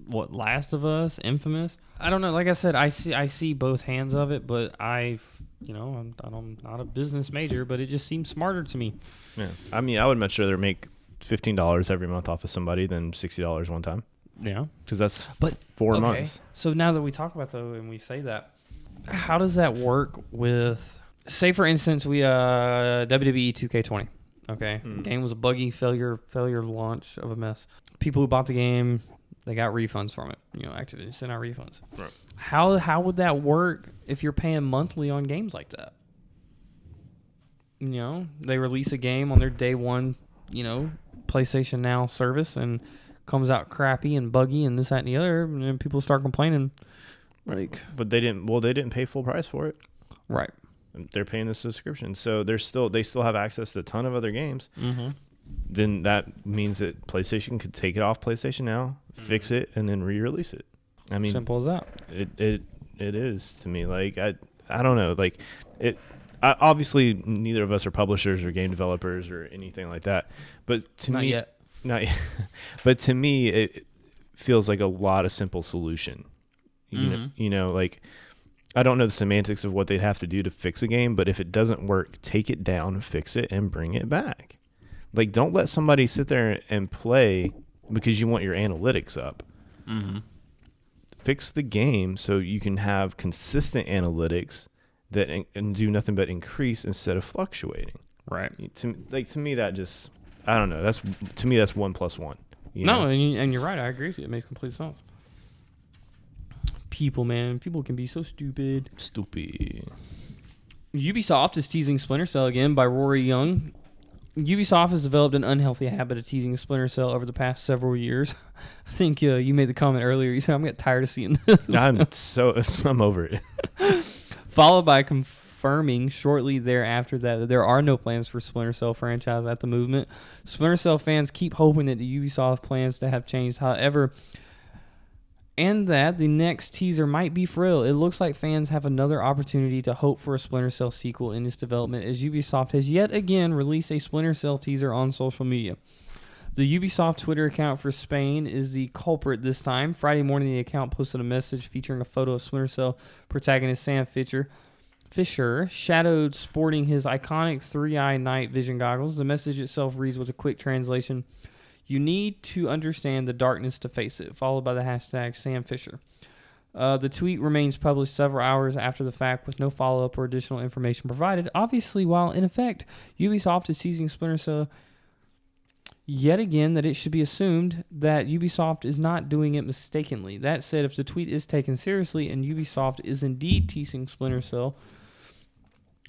what, Last of Us, Infamous. I don't know. Like I said, I see both hands of it, but I'm not a business major, but it just seems smarter to me. Yeah, I mean, I would much rather make $15 every month off of somebody than $60 one time. Yeah, because that's 4 months. So now that we talk about though, and we say that, how does that work with, say for instance, we WWE 2K20. Okay, game was a buggy failure launch of a mess. People who bought the game, they got refunds from it. Activision sent out refunds. Right. How would that work if you're paying monthly on games like that? They release a game on their day one, PlayStation Now service, and comes out crappy and buggy and this, that, and the other, and then people start complaining. Like, but they didn't pay full price for it. Right. They're paying the subscription, so they still have access to a ton of other games. Mm-hmm. Then that means that PlayStation could take it off PlayStation Now, fix it, and then re-release it. I mean, simple as that. It is to me. Like I don't know. Like obviously neither of us are publishers or game developers or anything like that. But to not me, yet. But to me, it feels like a lot of simple solution. Like, I don't know the semantics of what they'd have to do to fix a game, but if it doesn't work, take it down, fix it, and bring it back. Like, don't let somebody sit there and play because you want your analytics up. Mm-hmm. Fix the game so you can have consistent analytics that and do nothing but increase instead of fluctuating. Right. To me, that just, I don't know. That's 1 + 1. And you're right. I agree with you. It makes complete sense. People can be so stupid. Ubisoft is teasing Splinter Cell again by Rory Young. Ubisoft has developed an unhealthy habit of teasing Splinter Cell over the past several years. I think you made the comment earlier. You said, I'm getting tired of seeing this. I'm over it. Followed by confirming shortly thereafter that there are no plans for Splinter Cell franchise at the movement. Splinter Cell fans keep hoping that the Ubisoft plans to have changed, however, and that the next teaser might be for real. It looks like fans have another opportunity to hope for a Splinter Cell sequel in its development, as Ubisoft has yet again released a Splinter Cell teaser on social media. The Ubisoft Twitter account for Spain is the culprit this time. Friday morning, the account posted a message featuring a photo of Splinter Cell protagonist Sam Fisher Fisher, shadowed sporting his iconic three-eye night vision goggles. The message itself reads with a quick translation, "You need to understand the darkness to face it," followed by the hashtag Sam Fisher. The tweet remains published several hours after the fact with no follow-up or additional information provided. Obviously, while in effect, Ubisoft is teasing Splinter Cell yet again, that it should be assumed that Ubisoft is not doing it mistakenly. That said, if the tweet is taken seriously and Ubisoft is indeed teasing Splinter Cell,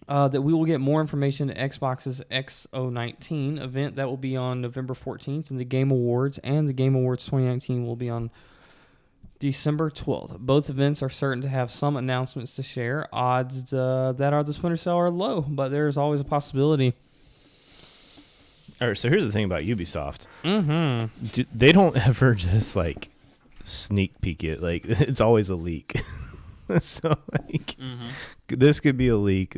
that we will get more information at Xbox's X019 event that will be on November 14th, and the Game Awards 2019 will be on December 12th. Both events are certain to have some announcements to share. Odds that are the Splinter Cell are low, but there is always a possibility. All right, so here's the thing about Ubisoft. Mm-hmm. They don't ever just like sneak peek it. Like it's always a leak. So like this could be a leak.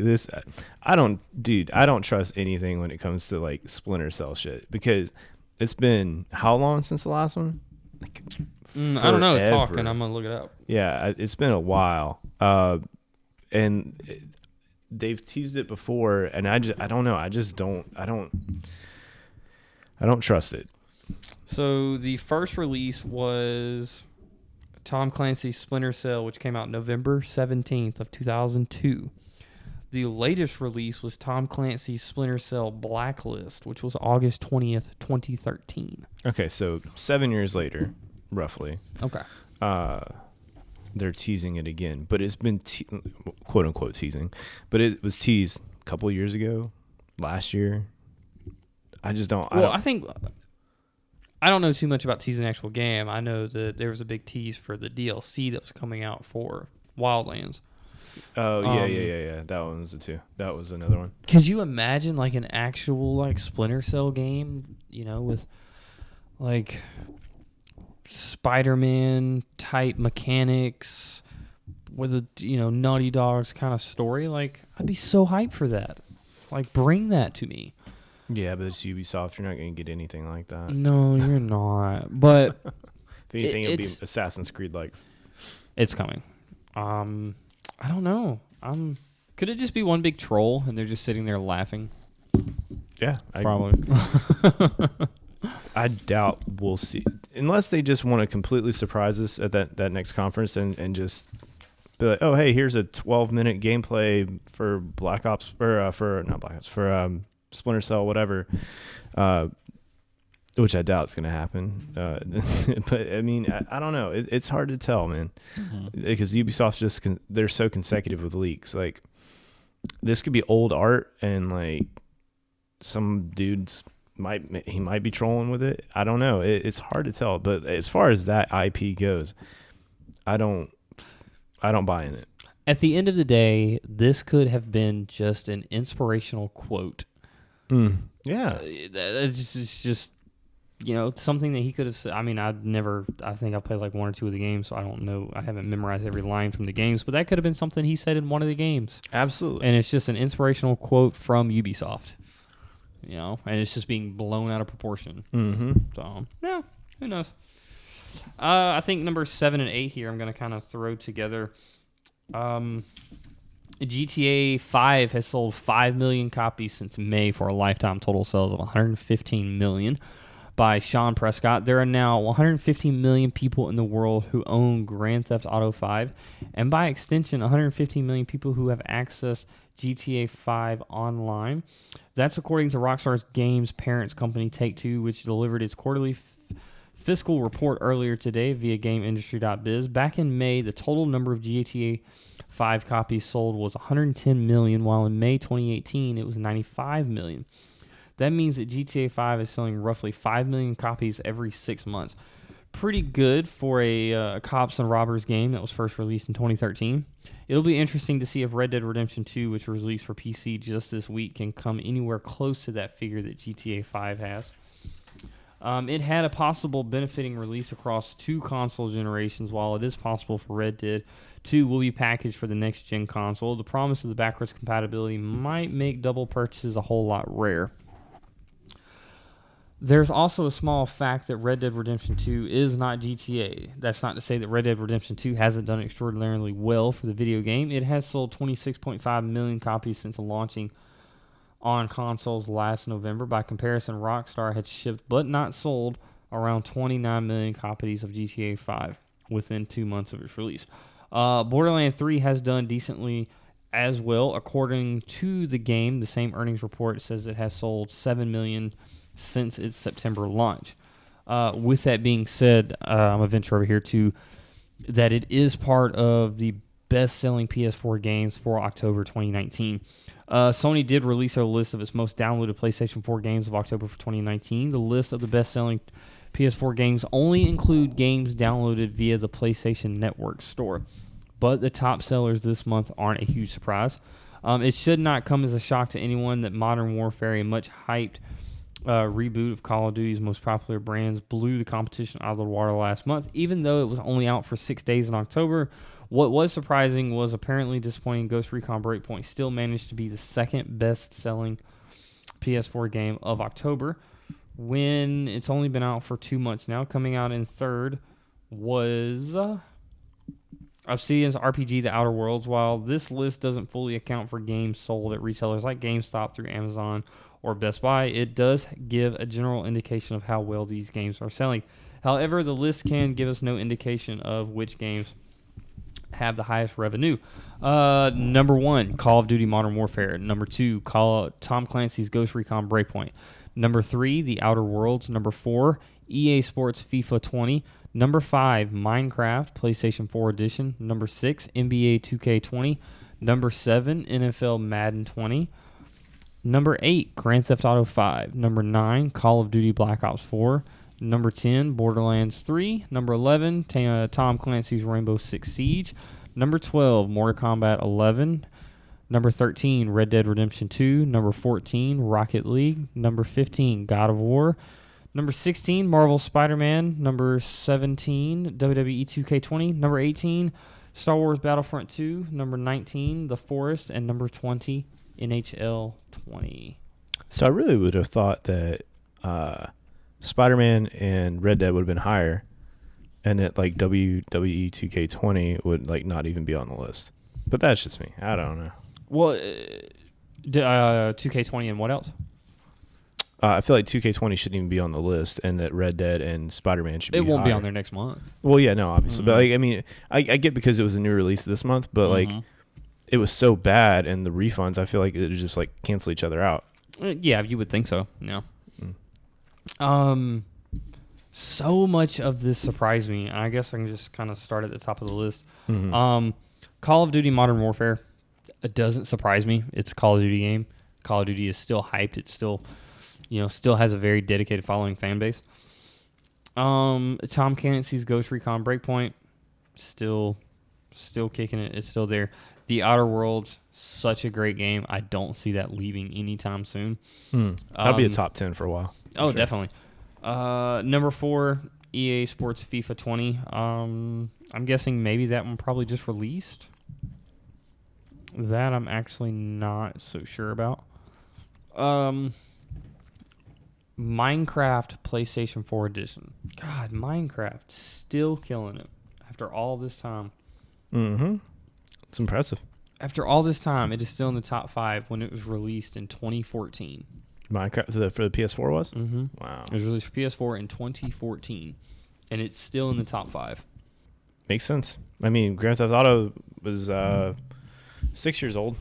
I don't trust anything when it comes to like Splinter Cell shit, because it's been how long since the last one? Like, I don't know. Talking, I'm gonna look it up. Yeah, it's been a while. And they've teased it before, and I don't know. I don't trust it. So the first release was Tom Clancy's Splinter Cell, which came out November 17th of 2002. The latest release was Tom Clancy's Splinter Cell Blacklist, which was August 20th, 2013. Okay, so 7 years later, roughly. Okay. They're teasing it again, but it's been quote unquote teasing, but it was teased a couple of years ago, last year. I just don't. I don't know too much about teasing the actual game. I know that there was a big tease for the DLC that was coming out for Wildlands. Oh, yeah. That one was it too. That was another one. Could you imagine like an actual like Splinter Cell game, with like Spider-Man type mechanics with a, Naughty Dog's kind of story? Like, I'd be so hyped for that. Like, bring that to me. Yeah, but it's Ubisoft. You're not going to get anything like that. No, you're not. But if anything, it'll be Assassin's Creed like. It's coming. I don't know. Could it just be one big troll and they're just sitting there laughing? Yeah, probably. I doubt we'll see, unless they just want to completely surprise us at that next conference and just be like, oh, hey, here's a 12-minute gameplay for Black Ops, or for not Black Ops, for Splinter Cell, whatever, which I doubt is going to happen. But I mean, I don't know. It's hard to tell, man, because Ubisoft's just they're so consecutive with leaks. Like, this could be old art, and like some dudes might be trolling with it. I don't know. It's hard to tell. But as far as that IP goes, I don't buy in it. At the end of the day, this could have been just an inspirational quote. Yeah, it's just something that he could have said. I mean, I think I played like one or two of the games, so I don't know. I haven't memorized every line from the games, but that could have been something he said in one of the games. Absolutely. And it's just an inspirational quote from Ubisoft, and it's just being blown out of proportion. So, yeah, who knows? I think number 7 and 8 here, I'm going to kind of throw together. GTA 5 has sold 5 million copies since May for a lifetime total sales of 115 million. By Sean Prescott, there are now 115 million people in the world who own Grand Theft Auto 5, and by extension, 115 million people who have accessed GTA 5 online. That's according to Rockstar Games' parent company Take-Two, which delivered its quarterly fiscal report earlier today via GameIndustry.biz. Back in May, the total number of GTA 5 copies sold was 110 million, while in May 2018, it was 95 million. That means that GTA 5 is selling roughly 5 million copies every 6 months. Pretty good for a cops and robbers game that was first released in 2013. It'll be interesting to see if Red Dead Redemption 2, which was released for PC just this week, can come anywhere close to that figure that GTA 5 has. It had a possible benefiting release across 2 console generations. While it is possible for Red Dead 2 will be packaged for the next-gen console, the promise of the backwards compatibility might make double purchases a whole lot rare. There's also a small fact that Red Dead Redemption 2 is not GTA. That's not to say that Red Dead Redemption 2 hasn't done extraordinarily well for the video game. It has sold 26.5 million copies since launching on consoles last November. By comparison, Rockstar had shipped but not sold around 29 million copies of GTA 5 within 2 months of its release. Borderlands 3 has done decently as well. According to the game, the same earnings report says it has sold 7 million since its September launch. With that being said, I'm going to venture over here to that it is part of the best-selling PS4 games for October 2019. Sony did release a list of its most downloaded PlayStation 4 games of October for 2019. The list of the best-selling PS4 games only include games downloaded via the PlayStation Network store. But the top sellers this month aren't a huge surprise. It should not come as a shock to anyone that Modern Warfare, a much hyped reboot of Call of Duty's most popular brands, blew the competition out of the water last month, even though it was only out for 6 days in October. What was surprising was apparently disappointing Ghost Recon Breakpoint still managed to be the second best-selling PS4 game of October when it's only been out for 2 months now. Coming out in third was Obsidian's RPG The Outer Worlds. While this list doesn't fully account for games sold at retailers like GameStop through Amazon or Best Buy, it does give a general indication of how well these games are selling. However, the list can give us no indication of which games have the highest revenue. Number 1, Call of Duty Modern Warfare. Number 2, Tom Clancy's Ghost Recon Breakpoint. Number 3, The Outer Worlds. Number 4, EA Sports FIFA 20. Number 5, Minecraft PlayStation 4 Edition. Number 6, NBA 2K20. Number 7, NFL Madden 20. Number 8, Grand Theft Auto 5. Number 9, Call of Duty Black Ops 4. Number 10, Borderlands 3. Number 11, Tom Clancy's Rainbow Six Siege. Number 12, Mortal Kombat 11. Number 13, Red Dead Redemption 2. Number 14, Rocket League. Number 15, God of War. Number 16, Marvel Spider-Man. Number 17, WWE 2K20. Number 18, Star Wars Battlefront 2. Number 19, The Forest. And number 20, NHL 20. So I really would have thought that Spider-Man and Red Dead would have been higher, and that like WWE 2K20 would like not even be on the list. But that's just me. I don't know. Well, 2K20 and what else? I feel like 2K20 shouldn't even be on the list, and that Red Dead and Spider-Man should be It won't higher. be on there next month. Well, yeah, no, obviously. But like, I mean, I get because it was a new release this month, but like it was so bad, and the refunds, I feel like it would just like cancel each other out. Yeah, you would think so. Yeah. So much of this surprised me. I guess I can just kind of start at the top of the list. Call of Duty Modern Warfare. It doesn't surprise me. It's a Call of Duty game. Call of Duty is still hyped. It's still, still has a very dedicated following fan base. Tom Clancy's Ghost Recon Breakpoint, still kicking it. It's still there. The Outer Worlds, such a great game. I don't see that leaving anytime soon. That'll be a top 10 for a while. Sure. Definitely. Number 4, EA Sports FIFA 20. I'm guessing maybe that one probably just released. That I'm actually not so sure about. Minecraft PlayStation 4 Edition. God, Minecraft still killing it after all this time. It's impressive. After all this time, it is still in the top 5 when it was released in 2014. Minecraft for the PS4 was? Wow. It was released for PS4 in 2014, and it's still in the top 5. Makes sense. I mean, Grand Theft Auto was 6 years old,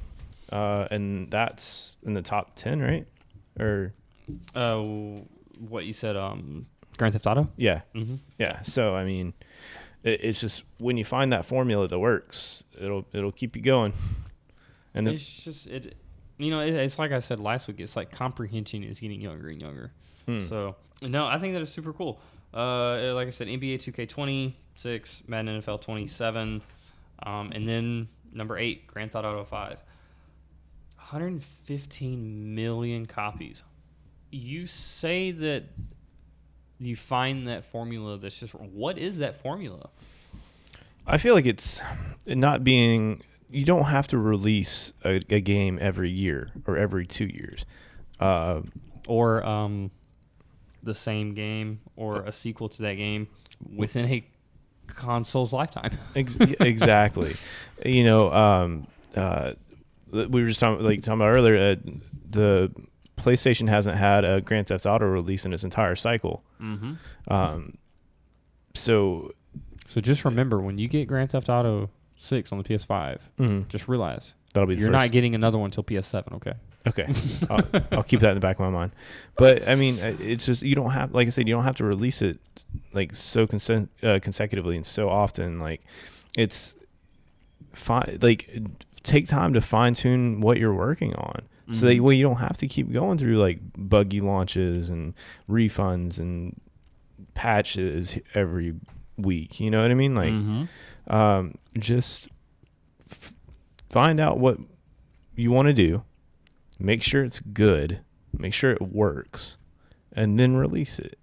and that's in the top 10, right? Or what you said, Grand Theft Auto? Yeah. Yeah. So, I mean, it's just when you find that formula that works, it'll keep you going. And it's just it's like I said last week. It's like comprehension is getting younger and younger. So no, I think that is super cool. Like I said, NBA 2K20, 6, Madden NFL 27, and then number 8, Grand Theft Auto 5. 115 million copies. You say that you find that formula that's just... What is that formula? I feel like it's not being... You don't have to release a game every year or every 2 years. the same game or a sequel to that game within a console's lifetime. Exactly. You know, we were just talking about earlier. The PlayStation hasn't had a Grand Theft Auto release in its entire cycle. Mm-hmm. So just remember, when you get Grand Theft Auto 6 on the PS5, just realize that'll be you're not getting another one until PS7. Okay. I'll keep that in the back of my mind. But I mean, it's just, you don't have, like I said, you don't have to release it like so consecutively and so often. Like, it's fine. Like, take time to fine tune what you're working on, so that way you don't have to keep going through like buggy launches and refunds and patches every week. You know what I mean? Like, just find out what you want to do. Make sure it's good. Make sure it works. And then release it.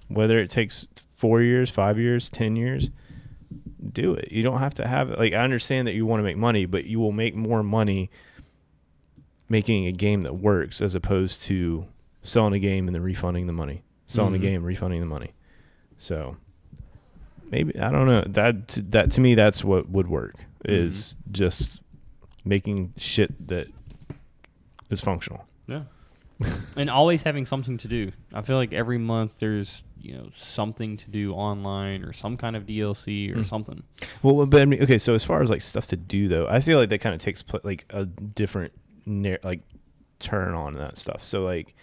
Whether it takes 4 years, 5 years, 10 years, do it. You don't have to have it. Like, I understand that you want to make money, but you will make more money making a game that works as opposed to selling a game and then refunding the money. Selling a game, refunding the money. So maybe, I don't know. That to me, that's what would work, is just making shit that is functional. Yeah. And always having something to do. I feel like every month there's, something to do online or some kind of DLC or something. Well, but I mean, okay, so as far as like stuff to do though, I feel like that kind of takes like a different turn on that stuff. So like,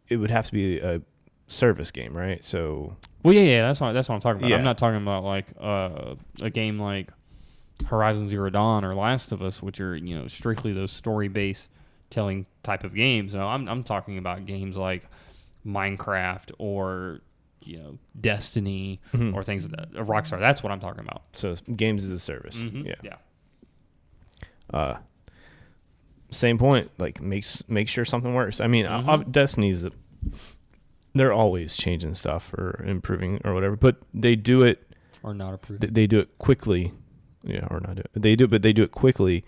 it would have to be a service game, right? So well, yeah, that's what I'm talking about. Yeah. I'm not talking about like a game like Horizon Zero Dawn or Last of Us, which are strictly those story-based telling type of games. No, I'm talking about games like Minecraft or Destiny or things like that. Rockstar. That's what I'm talking about. So games as a service. Yeah. Same point. Like make sure something works. I mean, Destiny's they're always changing stuff or improving or whatever, but they do it or not approved. They do it quickly. Yeah, or not do it. They do it quickly,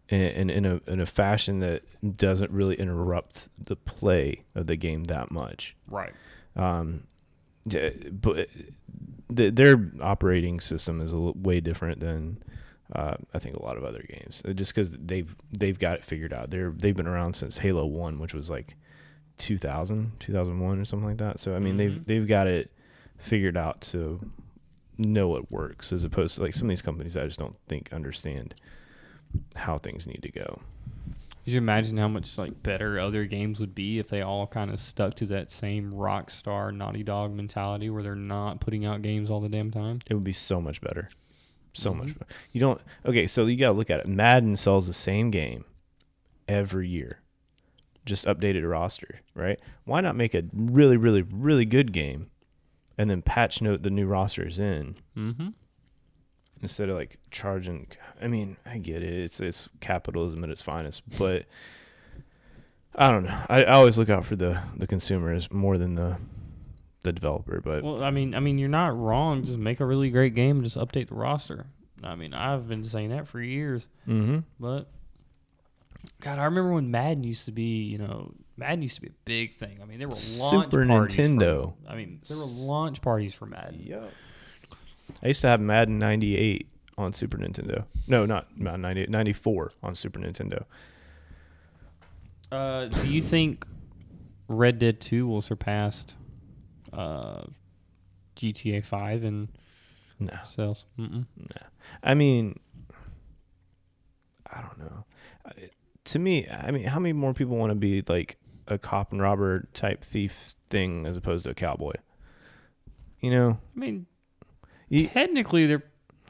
and in a fashion that doesn't really interrupt the play of the game that much. Right. But their operating system is way different than I think a lot of other games. Just because they've got it figured out. They've been around since Halo 1, which was like 2001 or something like that. So I mean, they've got it figured out to know it works, as opposed to like some of these companies I just don't think understand how things need to go. Could you imagine how much like better other games would be if they all kind of stuck to that same Rockstar Naughty Dog mentality where they're not putting out games all the damn time? It would be so much better. So much better. So you gotta look at it. Madden sells the same game every year, just updated roster, right? Why not make a really, really, really good game and then patch note the new rosters in, instead of like charging? I mean, I get it. It's capitalism at its finest, but I don't know. I always look out for the consumers more than the developer. But well, I mean, you're not wrong. Just make a really great game and just update the roster. I mean, I've been saying that for years. But God, I remember when Madden used to be, Madden used to be a big thing. I mean, there were launch Super parties Nintendo. There were launch parties for Madden. Yeah. I used to have Madden 98 on Super Nintendo. No, not 98, 94 on Super Nintendo. Do you think Red Dead 2 will surpass GTA 5 in sales? No. I mean, I don't know. To me, I mean, how many more people want to be like a cop and robber type thief thing as opposed to a cowboy? I mean, technically they're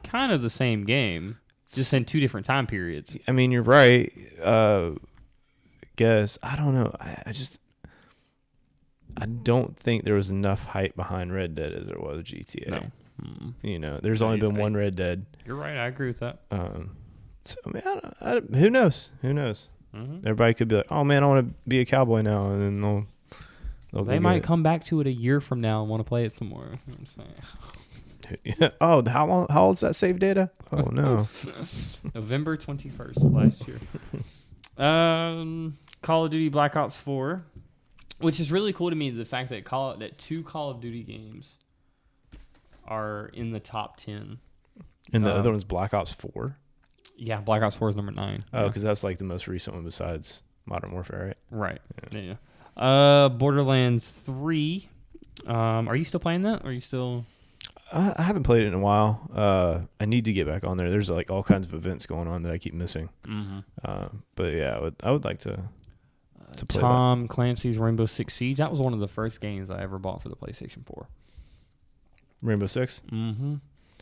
kind of the same game, just in two different time periods. I mean, you're right. Guess I don't know. I don't think there was enough hype behind Red Dead as there was GTA. No. There's only been one Red Dead. You're right. I agree with that. So, I mean, who knows? Who knows? Everybody could be like, "Oh man, I want to be a cowboy now," and then they might come back to it a year from now and want to play it some more. You know what I'm saying? Oh, how old's that save data? Oh no, November 21st of last year. Call of Duty Black Ops 4 Which is really cool to me, the fact that two Call of Duty games are in the top 10. And the other one's Black Ops 4? Yeah, Black Ops 4 is number 9. Oh, because that's like the most recent one besides Modern Warfare, right? Right. Yeah. Borderlands 3. Are you still playing that? Or are you still... I haven't played it in a while. I need to get back on there. There's like all kinds of events going on that I keep missing. Mm-hmm. But yeah, I would like to play Tom Clancy's Rainbow Six Siege. That was one of the first games I ever bought for the PlayStation 4. Rainbow Six? Mm-hmm.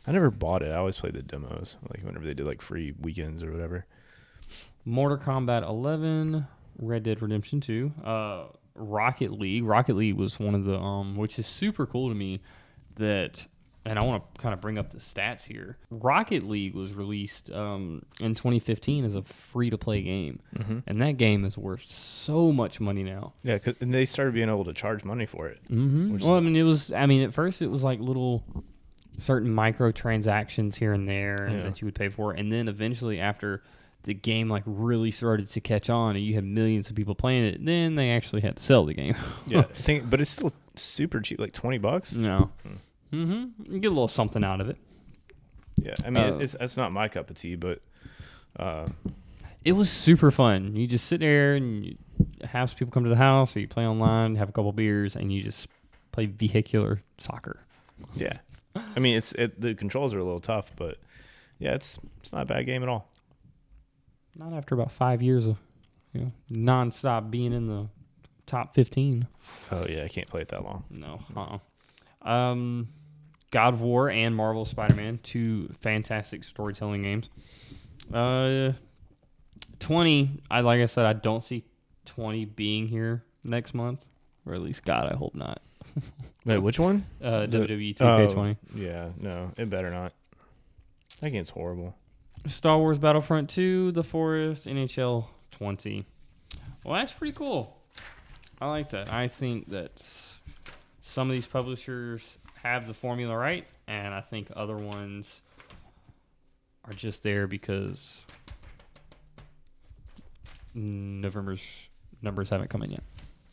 I never bought it. I always played the demos, like whenever they did like free weekends or whatever. Mortal Kombat 11, Red Dead Redemption 2, Rocket League. Rocket League was one of the which is super cool to me that, and I want to kind of bring up the stats here. Rocket League was released in 2015 as a free-to-play game, and that game is worth so much money now. Yeah, and they started being able to charge money for it. Mm-hmm. Well, at first it was like little certain microtransactions here and there that you would pay for, and then eventually after the game like really started to catch on and you had millions of people playing it, then they actually had to sell the game. Yeah, but it's still super cheap, like $20. No. Mm-hmm. You get a little something out of it. Yeah, I mean, it's not my cup of tea, but it was super fun. You just sit there and you have some people come to the house, or you play online, have a couple beers, and you just play vehicular soccer. Yeah, I mean, the controls are a little tough, but yeah, it's not a bad game at all. Not after about 5 years of nonstop being in the top 15. Oh yeah, I can't play it that long. No. God of War and Marvel Spider-Man, 2 fantastic storytelling games. 20, like I said, I don't see 20 being here next month, or at least, God, I hope not. Wait, which one? WWE 2K20. Yeah, no, it better not. That game's horrible. Star Wars Battlefront 2, The Forest, NHL 20. Well, that's pretty cool. I like that. I think that some of these publishers have the formula right, and I think other ones are just there because November's numbers haven't come in yet.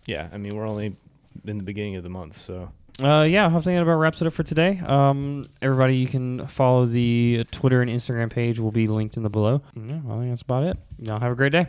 Yeah, I mean, we're only in the beginning of the month, so... I think that about wraps it up for today. Everybody, you can follow the Twitter and Instagram page. Will be linked in the below. Yeah, I think that's about it. Y'all have a great day.